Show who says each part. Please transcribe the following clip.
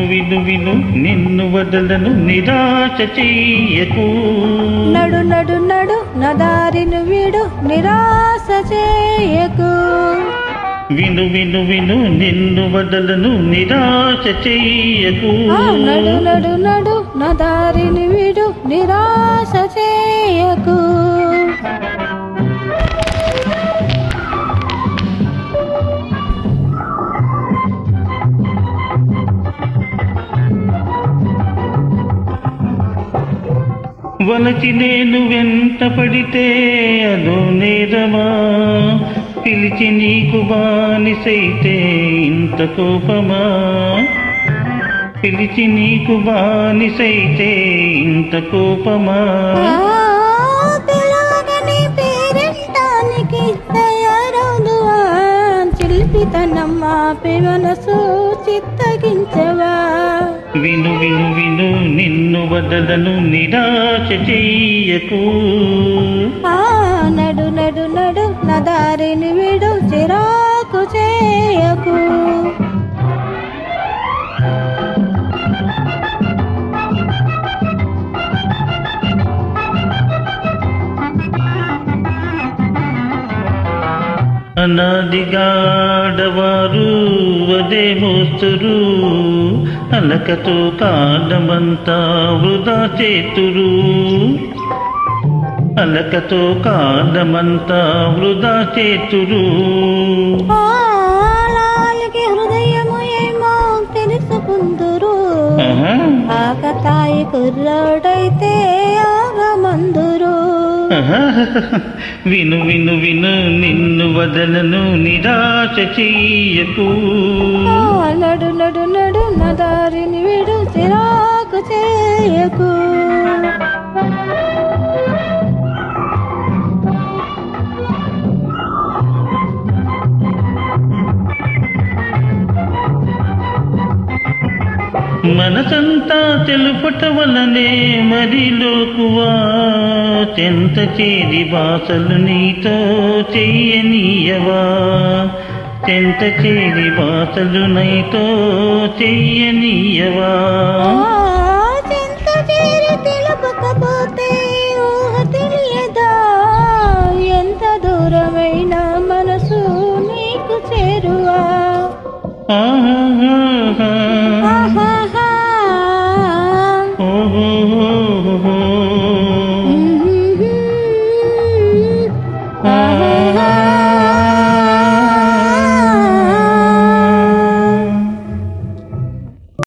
Speaker 1: విను విను నిన్ను వదలను నిరాశ చెయ్యకు.
Speaker 2: నడు నడు నడు నా దారిని వీడు నిరాశ చేయకు.
Speaker 1: విను విను విను నిన్ను వదలను నిరాశ చెయ్యకు.
Speaker 2: నడు నడు నడు నా దారిని వీడు నిరాశ చేయకు.
Speaker 1: వలచి నేను వెంట పడితే అదో నేరమా, పిలిచి నీకు బానిసైతే ఇంత కోపమా, పిలిచి నీకు బానిసైతే ఇంత కోపమా.
Speaker 2: పిలవగని పేరింటానికి తయారవుదువా, చిలిపితనం ఆపి మనసు చిత్తగించవా.
Speaker 1: విను విను విను నిన్ను వదలను నిరాశ చెయ్యకు.
Speaker 2: నడు నడు నడు నా దారిని వీడు చిరాకు చేయకు.
Speaker 1: అనాదిగాడవారు అదే మోస్తురు, అలకతో కాలమంతా వృధా చేతురు, అలకతో కాలమంతా వృధా చేతురు.
Speaker 2: లాలికి హృదయము ఏమో తెలుసుకుందురు, ఆకతాయి కుర్రాడైతే ఆగమందురు.
Speaker 1: విను విను విను నిన్ను వదలను నిరాశ చెయ్యకు.
Speaker 2: నడు నడు నడు నా దారిని వీడు చిరాకు చేయకు.
Speaker 1: మనసంతా తెలుపుట వలనే మరిలోకువా, చెంత చేరి బాసలు నీతో చెయ్యనీయవా, చెంత చేరి బాసలు నీతో చెయ్యనీయవా.